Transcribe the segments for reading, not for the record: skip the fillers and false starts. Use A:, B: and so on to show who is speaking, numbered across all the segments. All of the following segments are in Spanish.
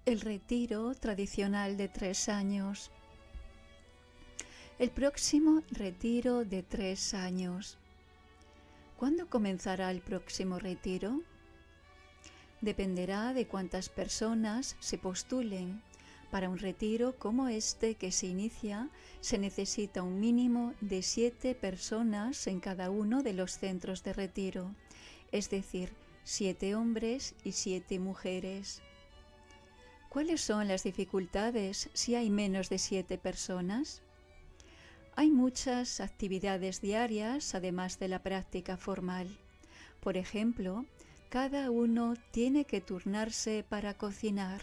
A: el retiro tradicional de 3 años. El próximo retiro de 3 años. ¿Cuándo comenzará el próximo retiro? Dependerá de cuántas personas se postulen. Para un retiro como este que se inicia, se necesita un mínimo de 7 personas en cada uno de los centros de retiro, es decir, 7 hombres y 7 mujeres. ¿Cuáles son las dificultades si hay menos de 7 personas? Hay muchas actividades diarias, además de la práctica formal. Por ejemplo, cada uno tiene que turnarse para cocinar.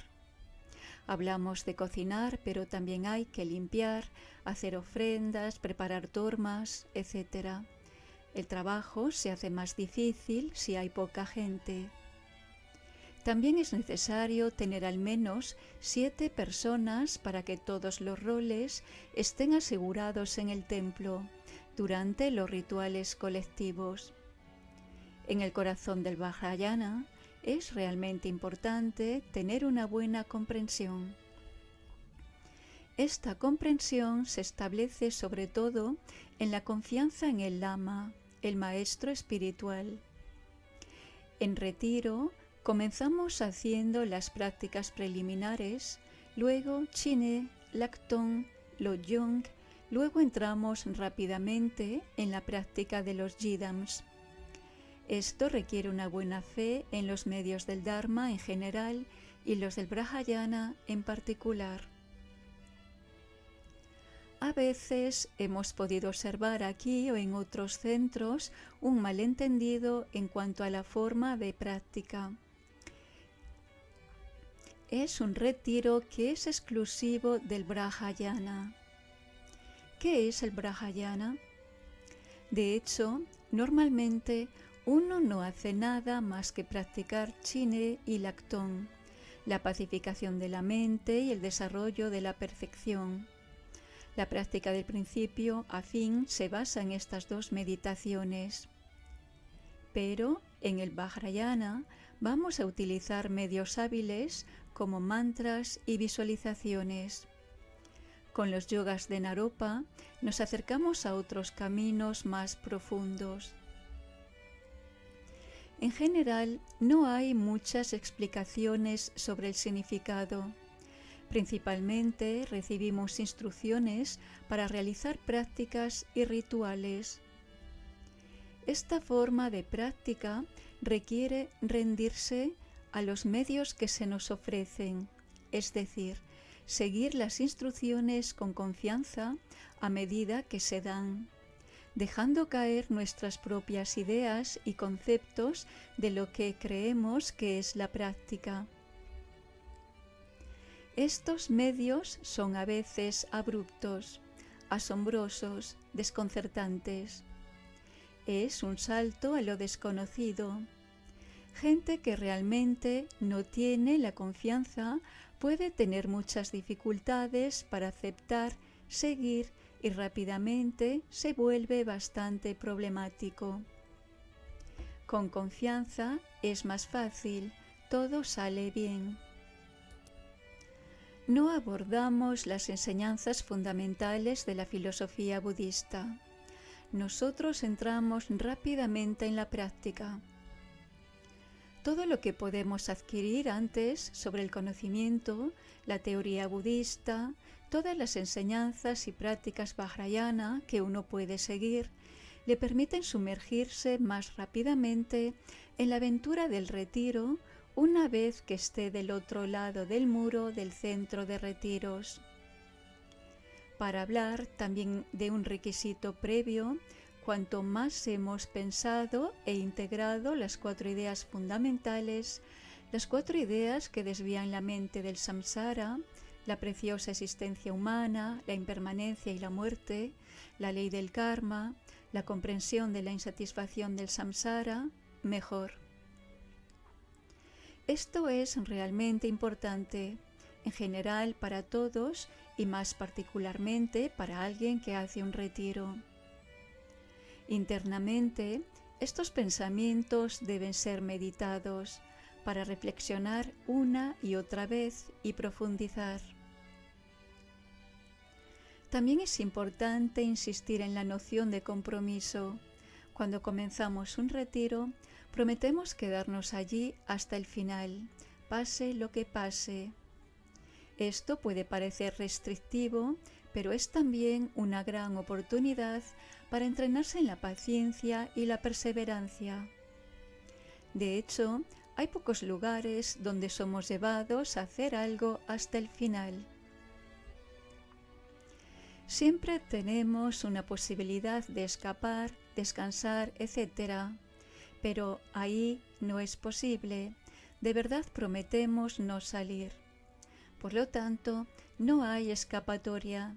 A: Hablamos de cocinar, pero también hay que limpiar, hacer ofrendas, preparar tormas, etc. El trabajo se hace más difícil si hay poca gente. También es necesario tener al menos 7 personas para que todos los roles estén asegurados en el templo durante los rituales colectivos. En el corazón del Vajrayana es realmente importante tener una buena comprensión. Esta comprensión se establece sobre todo en la confianza en el Lama, el maestro espiritual. En retiro, comenzamos haciendo las prácticas preliminares, luego Chine, Lakton, Lojong, luego entramos rápidamente en la práctica de los Yidams. Esto requiere una buena fe en los medios del Dharma en general y los del Vajrayana en particular. A veces hemos podido observar aquí o en otros centros un malentendido en cuanto a la forma de práctica. Es un retiro que es exclusivo del Vajrayana. ¿Qué es el Vajrayana? De hecho, normalmente uno no hace nada más que practicar Chine y Lakton, la pacificación de la mente y el desarrollo de la perfección. La práctica del principio a fin se basa en estas dos meditaciones. Pero en el Vajrayana vamos a utilizar medios hábiles como mantras y visualizaciones. Con los yogas de Naropa nos acercamos a otros caminos más profundos. En general, no hay muchas explicaciones sobre el significado. Principalmente recibimos instrucciones para realizar prácticas y rituales. Esta forma de práctica requiere rendirse a los medios que se nos ofrecen, es decir, seguir las instrucciones con confianza a medida que se dan, dejando caer nuestras propias ideas y conceptos de lo que creemos que es la práctica. Estos medios son a veces abruptos, asombrosos, desconcertantes. Es un salto a lo desconocido. Gente que realmente no tiene la confianza puede tener muchas dificultades para aceptar, seguir y rápidamente se vuelve bastante problemático. Con confianza es más fácil, todo sale bien. No abordamos las enseñanzas fundamentales de la filosofía budista. Nosotros entramos rápidamente en la práctica. Todo lo que podemos adquirir antes sobre el conocimiento, la teoría budista, todas las enseñanzas y prácticas vajrayana que uno puede seguir, le permiten sumergirse más rápidamente en la aventura del retiro una vez que esté del otro lado del muro del centro de retiros. Para hablar también de un requisito previo, cuanto más hemos pensado e integrado las 4 ideas fundamentales, las 4 ideas que desvían la mente del samsara, la preciosa existencia humana, la impermanencia y la muerte, la ley del karma, la comprensión de la insatisfacción del samsara, mejor. Esto es realmente importante, en general para todos y más particularmente para alguien que hace un retiro. Internamente, estos pensamientos deben ser meditados para reflexionar una y otra vez y profundizar. También es importante insistir en la noción de compromiso. Cuando comenzamos un retiro, prometemos quedarnos allí hasta el final, pase lo que pase. Esto puede parecer restrictivo, pero es también una gran oportunidad para entrenarse en la paciencia y la perseverancia. De hecho, hay pocos lugares donde somos llevados a hacer algo hasta el final. Siempre tenemos una posibilidad de escapar, descansar, etc. Pero ahí no es posible. De verdad prometemos no salir. Por lo tanto, no hay escapatoria.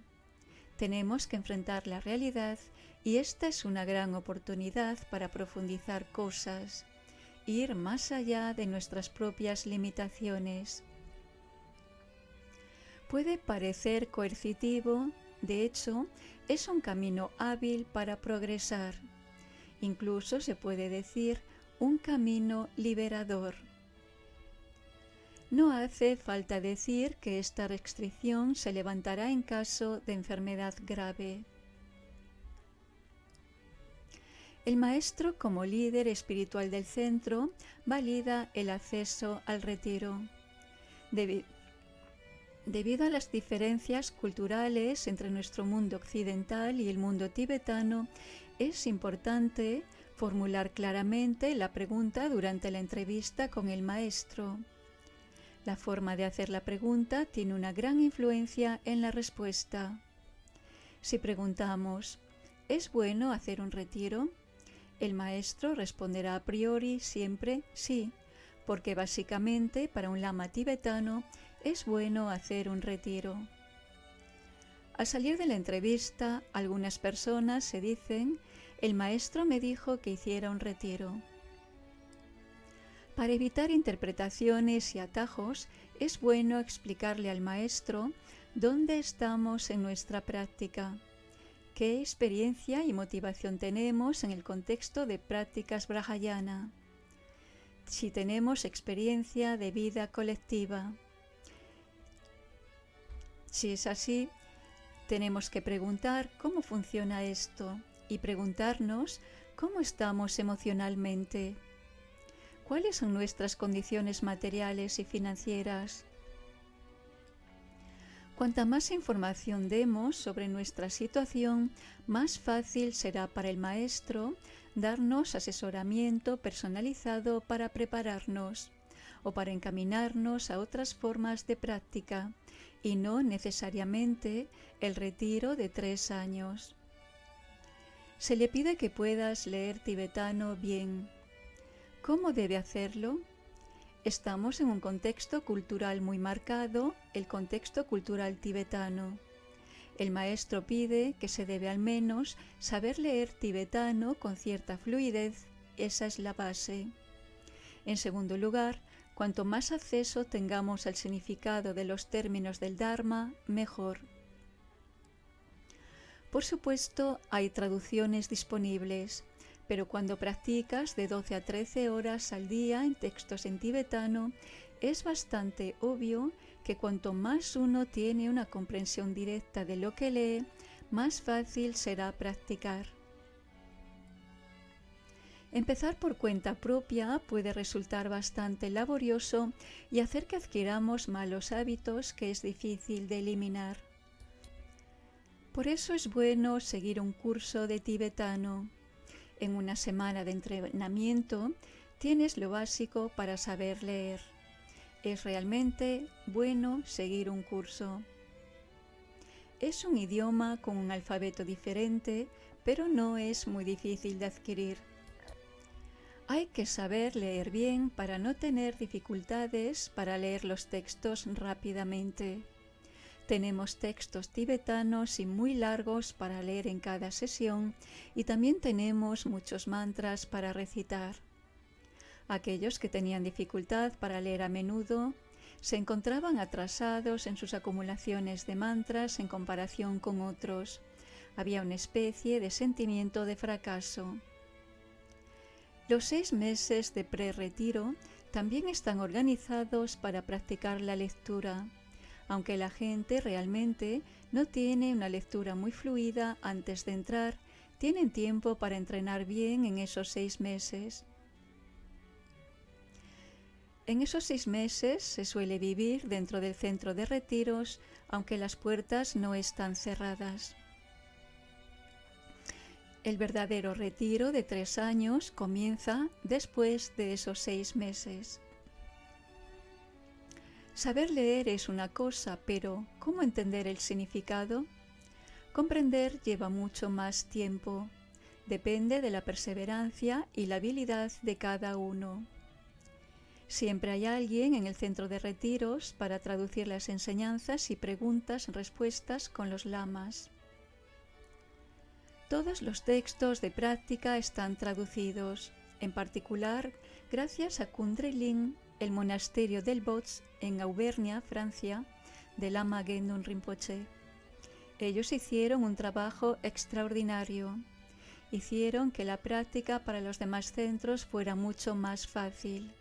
A: Tenemos que enfrentar la realidad y esta es una gran oportunidad para profundizar cosas, ir más allá de nuestras propias limitaciones. Puede parecer coercitivo, de hecho, es un camino hábil para progresar. Incluso se puede decir un camino liberador. No hace falta decir que esta restricción se levantará en caso de enfermedad grave. El maestro, como líder espiritual del centro, valida el acceso al retiro. Debido a las diferencias culturales entre nuestro mundo occidental y el mundo tibetano, es importante formular claramente la pregunta durante la entrevista con el maestro. La forma de hacer la pregunta tiene una gran influencia en la respuesta. Si preguntamos, ¿es bueno hacer un retiro?, el maestro responderá a priori siempre sí, porque básicamente para un lama tibetano es bueno hacer un retiro. Al salir de la entrevista, algunas personas se dicen, el maestro me dijo que hiciera un retiro. Para evitar interpretaciones y atajos, es bueno explicarle al maestro dónde estamos en nuestra práctica, qué experiencia y motivación tenemos en el contexto de prácticas Vajrayana, si tenemos experiencia de vida colectiva. Si es así, tenemos que preguntar cómo funciona esto y preguntarnos cómo estamos emocionalmente. ¿Cuáles son nuestras condiciones materiales y financieras? Cuanta más información demos sobre nuestra situación, más fácil será para el maestro darnos asesoramiento personalizado para prepararnos o para encaminarnos a otras formas de práctica y no necesariamente el retiro de 3 años. Se le pide que puedas leer tibetano bien. ¿Cómo debe hacerlo? Estamos en un contexto cultural muy marcado, el contexto cultural tibetano. El maestro pide que se debe al menos saber leer tibetano con cierta fluidez, esa es la base. En segundo lugar, cuanto más acceso tengamos al significado de los términos del Dharma, mejor. Por supuesto, hay traducciones disponibles, pero cuando practicas de 12 a 13 horas al día en textos en tibetano, es bastante obvio que cuanto más uno tiene una comprensión directa de lo que lee, más fácil será practicar. Empezar por cuenta propia puede resultar bastante laborioso y hacer que adquiramos malos hábitos que es difícil de eliminar. Por eso es bueno seguir un curso de tibetano. En una semana de entrenamiento tienes lo básico para saber leer. Es realmente bueno seguir un curso. Es un idioma con un alfabeto diferente, pero no es muy difícil de adquirir. Hay que saber leer bien para no tener dificultades para leer los textos rápidamente. Tenemos textos tibetanos y muy largos para leer en cada sesión y también tenemos muchos mantras para recitar. Aquellos que tenían dificultad para leer a menudo se encontraban atrasados en sus acumulaciones de mantras en comparación con otros. Había una especie de sentimiento de fracaso. Los 6 meses de pre-retiro También están organizados para practicar la lectura, aunque la gente realmente no tiene una lectura muy fluida antes de entrar, tienen tiempo para entrenar bien en esos 6 meses. En esos 6 meses se suele vivir dentro del centro de retiros, aunque las puertas no están cerradas. El verdadero retiro de 3 años comienza después de esos 6 meses. Saber leer es una cosa, pero ¿cómo entender el significado? Comprender lleva mucho más tiempo. Depende de la perseverancia y la habilidad de cada uno. Siempre hay alguien en el centro de retiros para traducir las enseñanzas y preguntas-respuestas con los lamas. Todos los textos de práctica están traducidos, en particular gracias a Kundrelin, el monasterio del Bots en Auvernia, Francia, del Lama Gendun Rinpoche. Ellos hicieron un trabajo extraordinario. Hicieron que la práctica para los demás centros fuera mucho más fácil.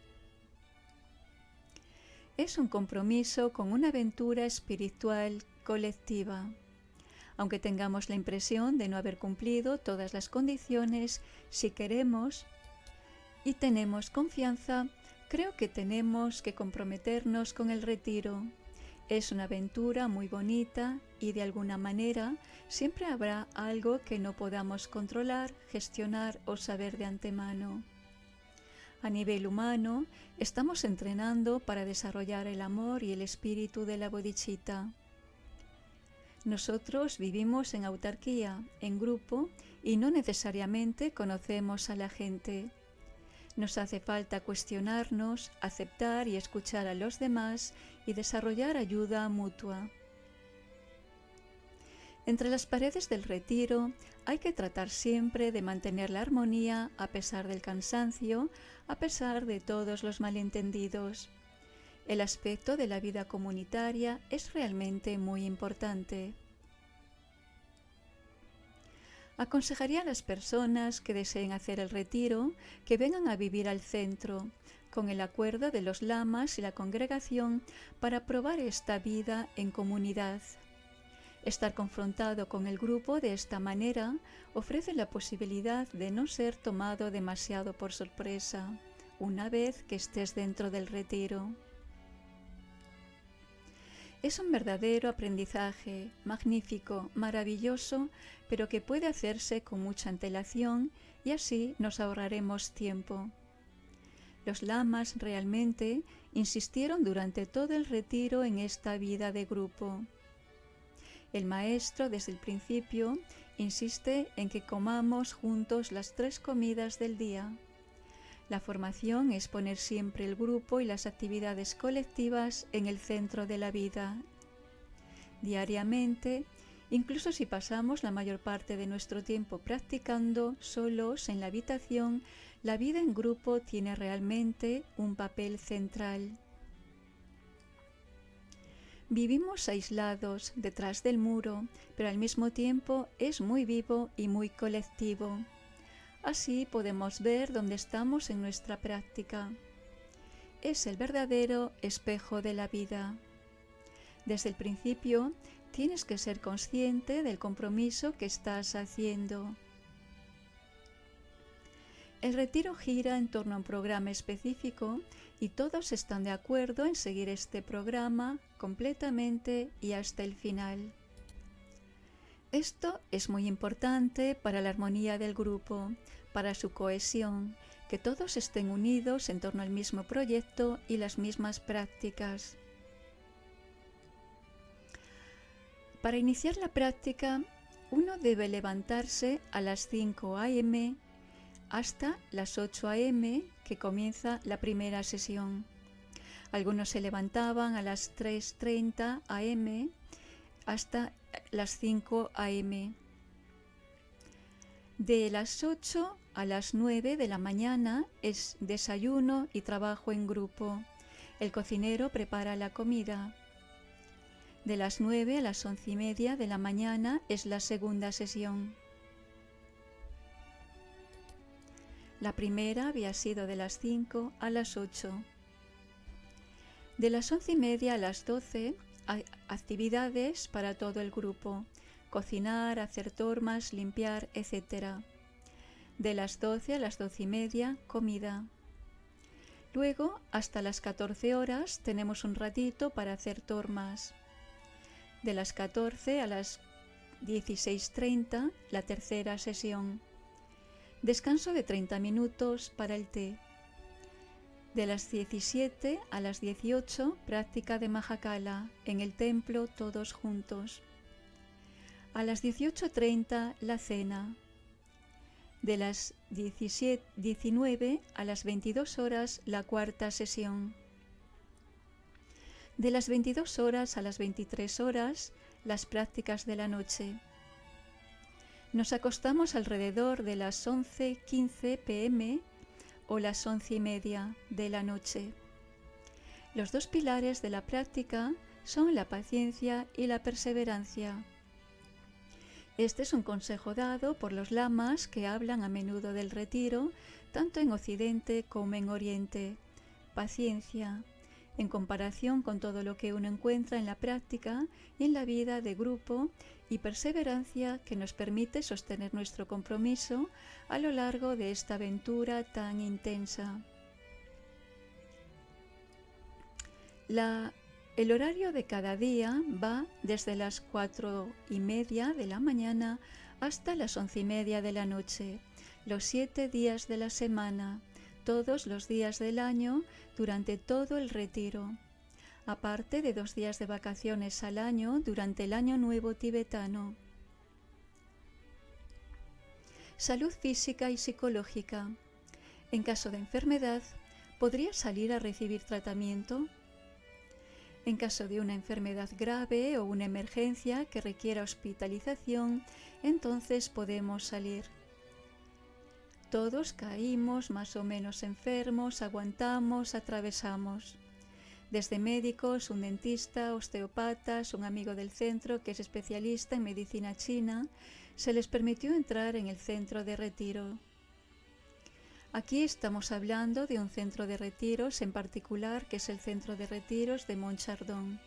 A: Es un compromiso con una aventura espiritual colectiva. Aunque tengamos la impresión de no haber cumplido todas las condiciones, si queremos y tenemos confianza, creo que tenemos que comprometernos con el retiro. Es una aventura muy bonita y de alguna manera siempre habrá algo que no podamos controlar, gestionar o saber de antemano. A nivel humano, estamos entrenando para desarrollar el amor y el espíritu de la bodhicitta. Nosotros vivimos en autarquía, en grupo, y no necesariamente conocemos a la gente. Nos hace falta cuestionarnos, aceptar y escuchar a los demás y desarrollar ayuda mutua. Entre las paredes del retiro hay que tratar siempre de mantener la armonía a pesar del cansancio, a pesar de todos los malentendidos. El aspecto de la vida comunitaria es realmente muy importante. Aconsejaría a las personas que deseen hacer el retiro que vengan a vivir al centro, con el acuerdo de los lamas y la congregación para probar esta vida en comunidad. Estar confrontado con el grupo de esta manera ofrece la posibilidad de no ser tomado demasiado por sorpresa, una vez que estés dentro del retiro. Es un verdadero aprendizaje, magnífico, maravilloso, pero que puede hacerse con mucha antelación y así nos ahorraremos tiempo. Los lamas realmente insistieron durante todo el retiro en esta vida de grupo. El maestro desde el principio insiste en que comamos juntos las 3 comidas del día. La formación es poner siempre el grupo y las actividades colectivas en el centro de la vida. Diariamente, incluso si pasamos la mayor parte de nuestro tiempo practicando solos en la habitación, la vida en grupo tiene realmente un papel central. Vivimos aislados detrás del muro, pero al mismo tiempo es muy vivo y muy colectivo. Así podemos ver dónde estamos en nuestra práctica. Es el verdadero espejo de la vida. Desde el principio tienes que ser consciente del compromiso que estás haciendo. El retiro gira en torno a un programa específico y todos están de acuerdo en seguir este programa completamente y hasta el final. Esto es muy importante para la armonía del grupo, para su cohesión, que todos estén unidos en torno al mismo proyecto y las mismas prácticas. Para iniciar la práctica, uno debe levantarse a las 5 a.m. hasta las 8 a.m. que comienza la primera sesión. Algunos se levantaban a las 3:30 a.m. hasta las 5 a.m. De las 8 a las 9 de la mañana es desayuno y trabajo en grupo. El cocinero prepara la comida. De las 9 a las 11:30 de la mañana es la segunda sesión. La primera había sido de las 5 a las 8. De las 11:30 a las 12 hay actividades para todo el grupo: cocinar, hacer tormas, limpiar, etc. De las 12 a las 12:30, comida. Luego, hasta las 14 horas, tenemos un ratito para hacer tormas. De las 14 a las 16:30, la tercera sesión. Descanso de 30 minutos para el té. De las 17 a las 18, práctica de Mahakala, en el templo todos juntos. A las 18:30, la cena. De las 19 a las 22 horas, la cuarta sesión. De las 22 horas a las 23 horas, las prácticas de la noche. Nos acostamos alrededor de las 11:15 p.m. o las 11:30 de la noche. Los dos pilares de la práctica son la paciencia y la perseverancia. Este es un consejo dado por los lamas que hablan a menudo del retiro, tanto en Occidente como en Oriente. Paciencia, en comparación con todo lo que uno encuentra en la práctica y en la vida de grupo, y perseverancia, que nos permite sostener nuestro compromiso a lo largo de esta aventura tan intensa. El horario de cada día va desde las 4:30 de la mañana hasta las 11:30 de la noche, los 7 días de la semana, todos los días del año, durante todo el retiro, aparte de 2 días de vacaciones al año durante el Año Nuevo tibetano. Salud física y psicológica. En caso de enfermedad, ¿podría salir a recibir tratamiento? En caso de una enfermedad grave o una emergencia que requiera hospitalización, entonces podemos salir. Todos caímos más o menos enfermos, aguantamos, atravesamos. Desde médicos, un dentista, osteopatas, un amigo del centro que es especialista en medicina china, se les permitió entrar en el centro de retiro. Aquí estamos hablando de un centro de retiros en particular, que es el centro de retiros de Montchardon.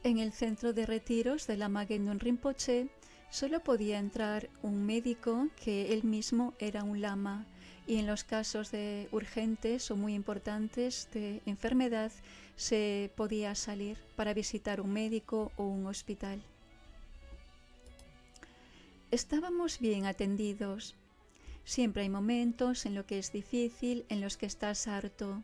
A: En el centro de retiros de Lama Gendun Rinpoche solo podía entrar un médico que él mismo era un lama, y en los casos de urgentes o muy importantes de enfermedad se podía salir para visitar un médico o un hospital. Estábamos bien atendidos. Siempre hay momentos en los que es difícil, en los que estás harto.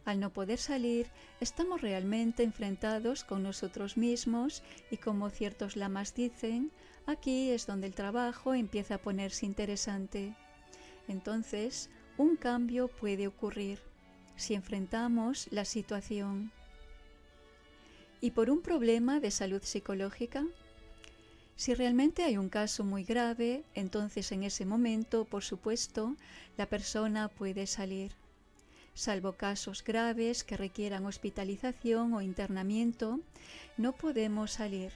A: Al no poder salir, estamos realmente enfrentados con nosotros mismos y, como ciertos lamas dicen, aquí es donde el trabajo empieza a ponerse interesante. Entonces, un cambio puede ocurrir si enfrentamos la situación. ¿Y por un problema de salud psicológica? Si realmente hay un caso muy grave, entonces en ese momento, por supuesto, la persona puede salir. Salvo casos graves que requieran hospitalización o internamiento, no podemos salir.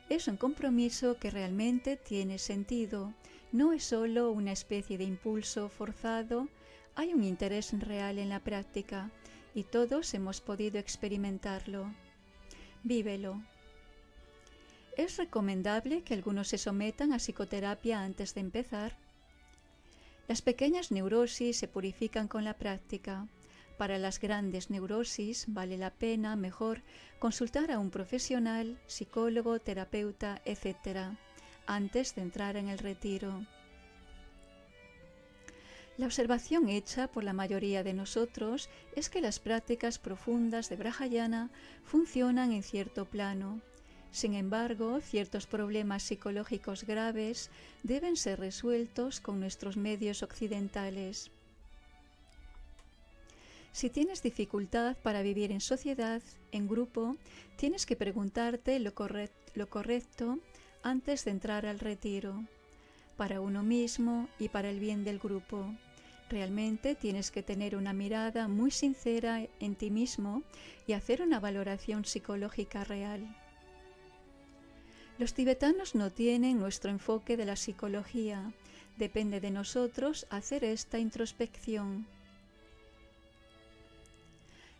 A: Es un compromiso que realmente tiene sentido, no es solo una especie de impulso forzado, hay un interés real en la práctica y todos hemos podido experimentarlo. Vívelo. ¿Es recomendable que algunos se sometan a psicoterapia antes de empezar? Las pequeñas neurosis se purifican con la práctica. Para las grandes neurosis vale la pena mejor consultar a un profesional, psicólogo, terapeuta, etc., antes de entrar en el retiro. La observación hecha por la mayoría de nosotros es que las prácticas profundas de Brahayana funcionan en cierto plano. Sin embargo, ciertos problemas psicológicos graves deben ser resueltos con nuestros medios occidentales. Si tienes dificultad para vivir en sociedad, en grupo, tienes que preguntarte lo correcto antes de entrar al retiro, para uno mismo y para el bien del grupo. Realmente tienes que tener una mirada muy sincera en ti mismo y hacer una valoración psicológica real. Los tibetanos no tienen nuestro enfoque de la psicología. Depende de nosotros hacer esta introspección.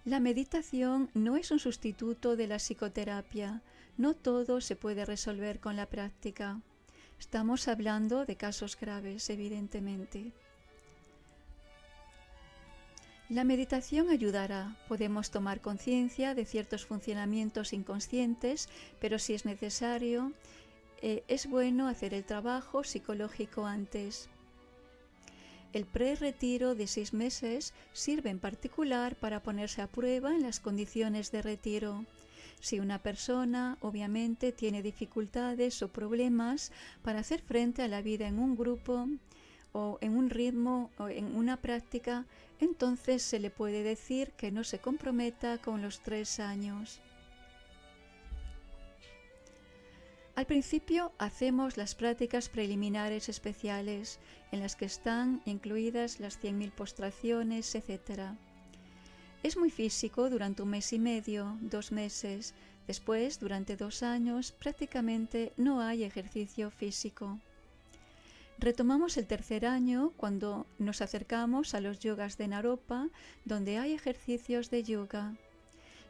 A: La meditación no es un sustituto de la psicoterapia. No todo se puede resolver con la práctica. Estamos hablando de casos graves, evidentemente. La meditación ayudará. Podemos tomar conciencia de ciertos funcionamientos inconscientes, pero si es necesario, es bueno hacer el trabajo psicológico antes. El pre-retiro de 6 meses sirve en particular para ponerse a prueba en las condiciones de retiro. Si una persona obviamente tiene dificultades o problemas para hacer frente a la vida en un grupo o en un ritmo o en una práctica, entonces se le puede decir que no se comprometa con los 3 años. Al principio hacemos las prácticas preliminares especiales, en las que están incluidas las 100.000 postraciones, etc. Es muy físico durante 1 mes y medio, 2 meses. Después, durante 2 años, prácticamente no hay ejercicio físico. Retomamos el 3er año cuando nos acercamos a los yogas de Naropa, donde hay ejercicios de yoga.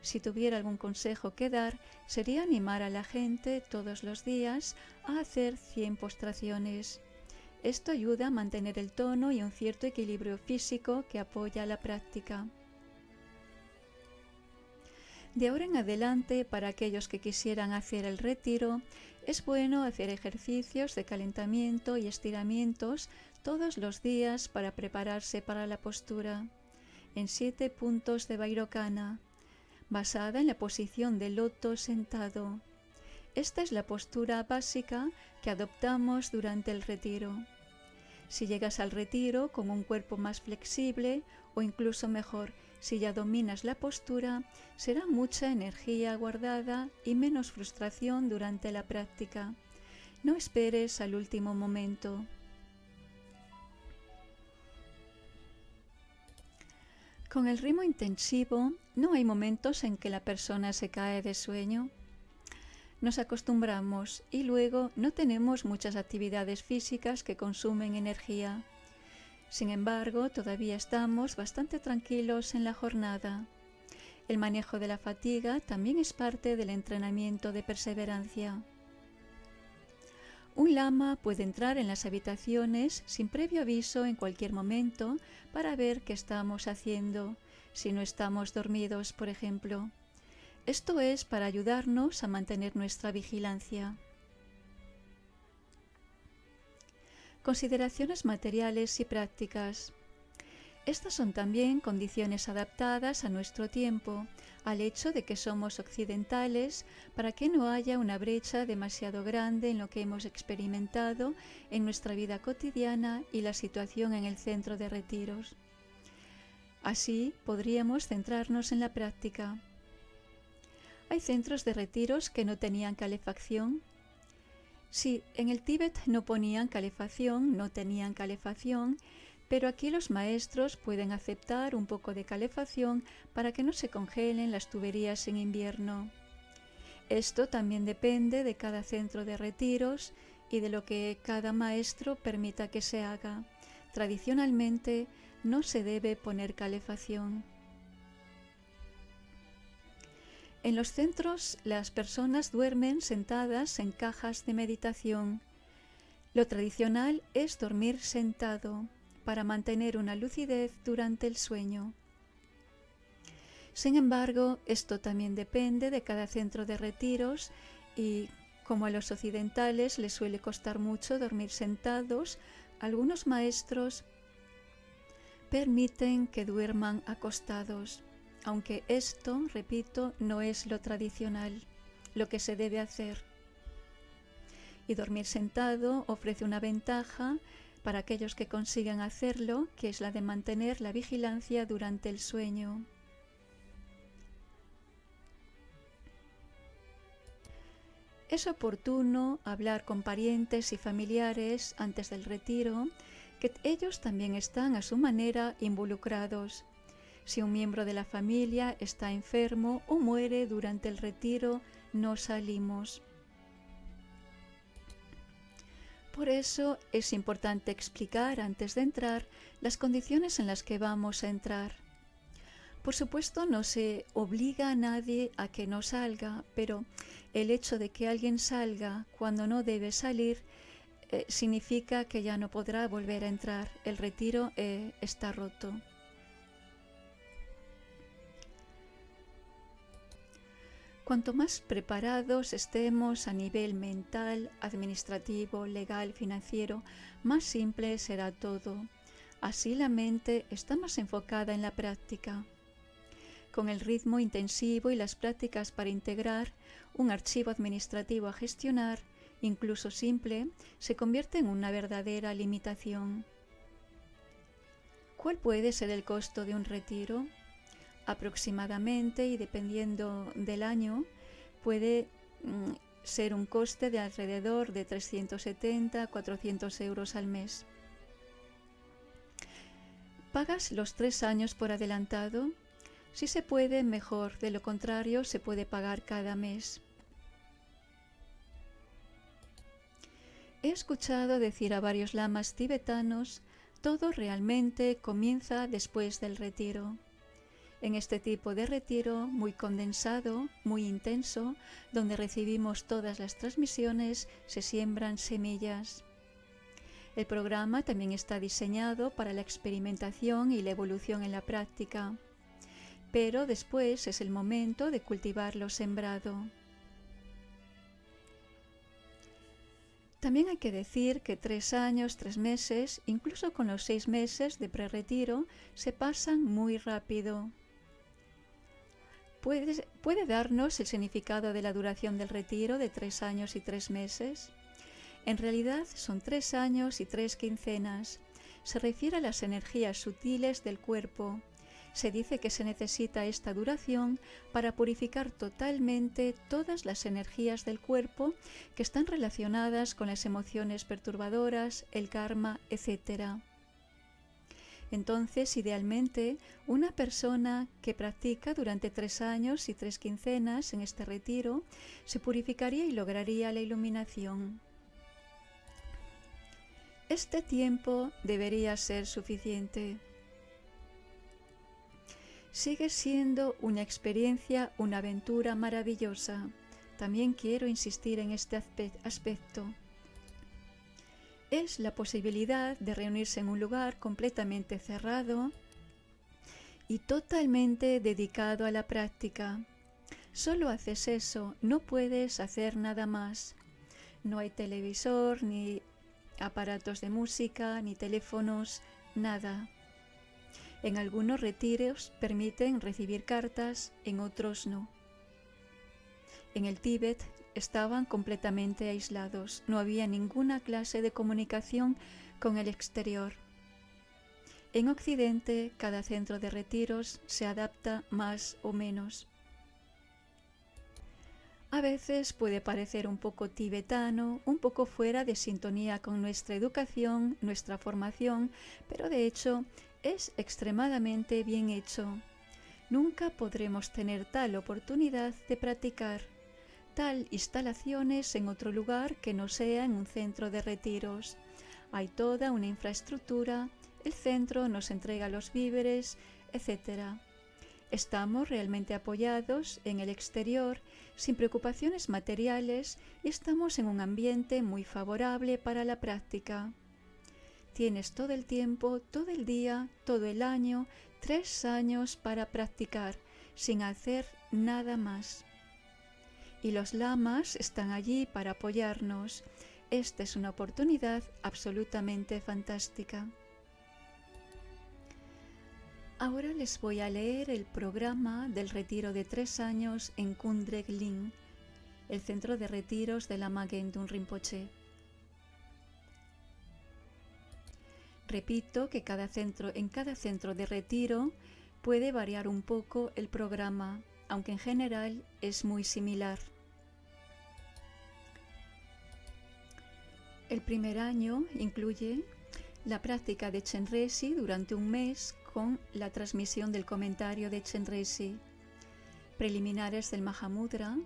A: Si tuviera algún consejo que dar, sería animar a la gente todos los días a hacer 100 postraciones. Esto ayuda a mantener el tono y un cierto equilibrio físico que apoya la práctica. De ahora en adelante, para aquellos que quisieran hacer el retiro, es bueno hacer ejercicios de calentamiento y estiramientos todos los días para prepararse para la postura, en 7 puntos de Vairocana, basada en la posición de loto sentado. Esta es la postura básica que adoptamos durante el retiro. Si llegas al retiro con un cuerpo más flexible, o incluso mejor, si ya dominas la postura, será mucha energía guardada y menos frustración durante la práctica. No esperes al último momento. Con el ritmo intensivo, no hay momentos en que la persona se cae de sueño. Nos acostumbramos y luego no tenemos muchas actividades físicas que consumen energía. Sin embargo, todavía estamos bastante tranquilos en la jornada. El manejo de la fatiga también es parte del entrenamiento de perseverancia. Un lama puede entrar en las habitaciones sin previo aviso en cualquier momento para ver qué estamos haciendo, si no estamos dormidos, por ejemplo. Esto es para ayudarnos a mantener nuestra vigilancia. Consideraciones materiales y prácticas. Estas son también condiciones adaptadas a nuestro tiempo, al hecho de que somos occidentales, para que no haya una brecha demasiado grande en lo que hemos experimentado en nuestra vida cotidiana y la situación en el centro de retiros. Así podríamos centrarnos en la práctica. Hay centros de retiros que no tenían calefacción. Sí, en el Tíbet no tenían calefacción, pero aquí los maestros pueden aceptar un poco de calefacción para que no se congelen las tuberías en invierno. Esto también depende de cada centro de retiros y de lo que cada maestro permita que se haga. Tradicionalmente no se debe poner calefacción. En los centros las personas duermen sentadas en cajas de meditación. Lo tradicional es dormir sentado para mantener una lucidez durante el sueño. Sin embargo, esto también depende de cada centro de retiros y, como a los occidentales les suele costar mucho dormir sentados, algunos maestros permiten que duerman acostados, aunque esto, repito, no es lo tradicional, lo que se debe hacer. Y dormir sentado ofrece una ventaja para aquellos que consigan hacerlo, que es la de mantener la vigilancia durante el sueño. Es oportuno hablar con parientes y familiares antes del retiro, que ellos también están a su manera involucrados. Si un miembro de la familia está enfermo o muere durante el retiro, no salimos. Por eso es importante explicar antes de entrar las condiciones en las que vamos a entrar. Por supuesto, no se obliga a nadie a que no salga, pero el hecho de que alguien salga cuando no debe salir significa que ya no podrá volver a entrar. El retiro está roto. Cuanto más preparados estemos a nivel mental, administrativo, legal, financiero, más simple será todo. Así la mente está más enfocada en la práctica. Con el ritmo intensivo y las prácticas para integrar un archivo administrativo a gestionar, incluso simple, se convierte en una verdadera limitación. ¿Cuál puede ser el costo de un retiro? Aproximadamente, y dependiendo del año, puede ser un coste de alrededor de 370 a 400 euros al mes. ¿Pagas los 3 años por adelantado? Si se puede, mejor. De lo contrario, se puede pagar cada mes. He escuchado decir a varios lamas tibetanos, todo realmente comienza después del retiro. En este tipo de retiro muy condensado, muy intenso, donde recibimos todas las transmisiones, se siembran semillas. El programa también está diseñado para la experimentación y la evolución en la práctica, pero después es el momento de cultivar lo sembrado. También hay que decir que 3 años, 3 meses, incluso con los 6 meses de prerretiro, se pasan muy rápido. ¿Puede darnos el significado de la duración del retiro de 3 años y 3 meses? En realidad son 3 años y 3 quincenas. Se refiere a las energías sutiles del cuerpo. Se dice que se necesita esta duración para purificar totalmente todas las energías del cuerpo que están relacionadas con las emociones perturbadoras, el karma, etc. Entonces, idealmente, una persona que practica durante 3 años y 3 quincenas en este retiro se purificaría y lograría la iluminación. Este tiempo debería ser suficiente. Sigue siendo una experiencia, una aventura maravillosa. También quiero insistir en este aspecto. Es la posibilidad de reunirse en un lugar completamente cerrado y totalmente dedicado a la práctica. Solo haces eso, no puedes hacer nada más. No hay televisor, ni aparatos de música, ni teléfonos, nada. En algunos retiros permiten recibir cartas, en otros no. En el Tíbet estaban completamente aislados, no había ninguna clase de comunicación con el exterior. En Occidente, cada centro de retiros se adapta más o menos. A veces puede parecer un poco tibetano, un poco fuera de sintonía con nuestra educación, nuestra formación, pero de hecho es extremadamente bien hecho. Nunca podremos tener tal oportunidad de practicar tal instalaciones en otro lugar que no sea en un centro de retiros. Hay toda una infraestructura, el centro nos entrega los víveres, etc. Estamos realmente apoyados en el exterior, sin preocupaciones materiales, y estamos en un ambiente muy favorable para la práctica. Tienes todo el tiempo, todo el día, todo el año, 3 años para practicar, sin hacer nada más. Y los lamas están allí para apoyarnos. Esta es una oportunidad absolutamente fantástica. Ahora les voy a leer el programa del retiro de 3 años en Kundrek Ling, el centro de retiros de Lama Gengdung Rinpoche. Repito que en cada centro de retiro puede variar un poco el programa, aunque en general es muy similar. El primer año incluye la práctica de Chenrezig durante un mes con la transmisión del comentario de Chenrezig, preliminares del Mahamudra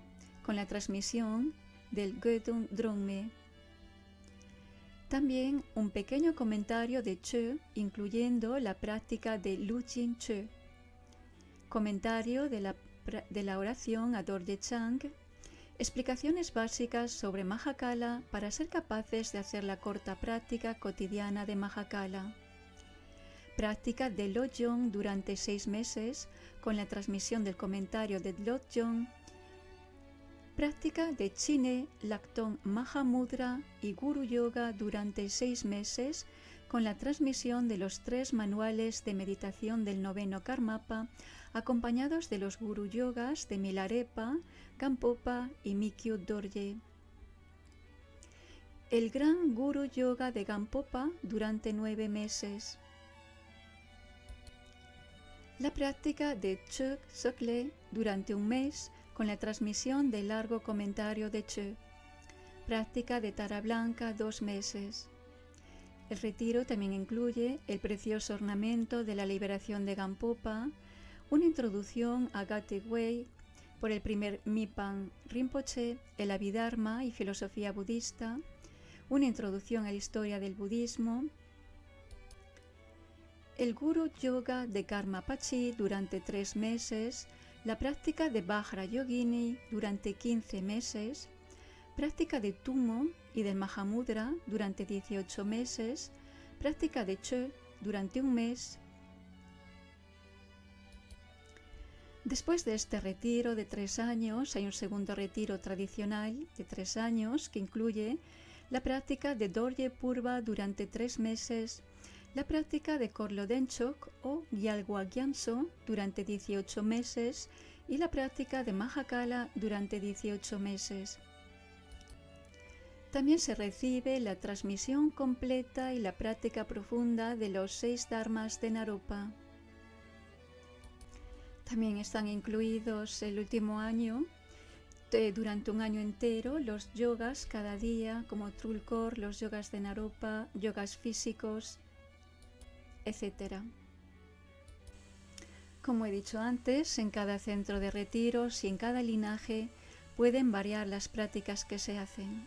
A: con la transmisión del Gödung Drongme. También un pequeño comentario de Chö, incluyendo la práctica de Lujin Chö, comentario de la oración a Dorje Chang, explicaciones básicas sobre Mahakala para ser capaces de hacer la corta práctica cotidiana de Mahakala. Práctica de Lojong durante 6 meses con la transmisión del comentario de Lojong. Práctica de Chine, Lakton Mahamudra y Guru Yoga durante 6 meses con la transmisión de los 3 manuales de meditación del 9º Karmapa, acompañados de los Guru Yogas de Milarepa, Gampopa y Mikyu Dorje. El gran Guru Yoga de Gampopa durante 9 meses. La práctica de Chög Sokle durante 1 mes con la transmisión del largo comentario de Chö. Práctica de Tara Blanca 2 meses. El retiro también incluye el precioso ornamento de la liberación de Gampopa, una introducción a Gate Wei por el primer Mipan Rinpoche, el Abhidharma y filosofía budista, una introducción a la historia del budismo, el Guru Yoga de Karma Pachi durante 3 meses, la práctica de Vajra Yogini durante 15 meses, práctica de Tumo y del Mahamudra durante 18 meses, práctica de Chö durante 1 mes. Después de este retiro de 3 años, hay un segundo retiro tradicional de 3 años que incluye la práctica de Dorje Purva durante 3 meses, la práctica de Korlo Denchok o Gyalgwa Gyamso durante 18 meses y la práctica de Mahakala durante 18 meses. También se recibe la transmisión completa y la práctica profunda de los 6 dharmas de Naropa. También están incluidos el último año, durante 1 año entero, los yogas cada día, como Trulkor, los yogas de Naropa, yogas físicos, etc. Como he dicho antes, en cada centro de retiros y en cada linaje pueden variar las prácticas que se hacen.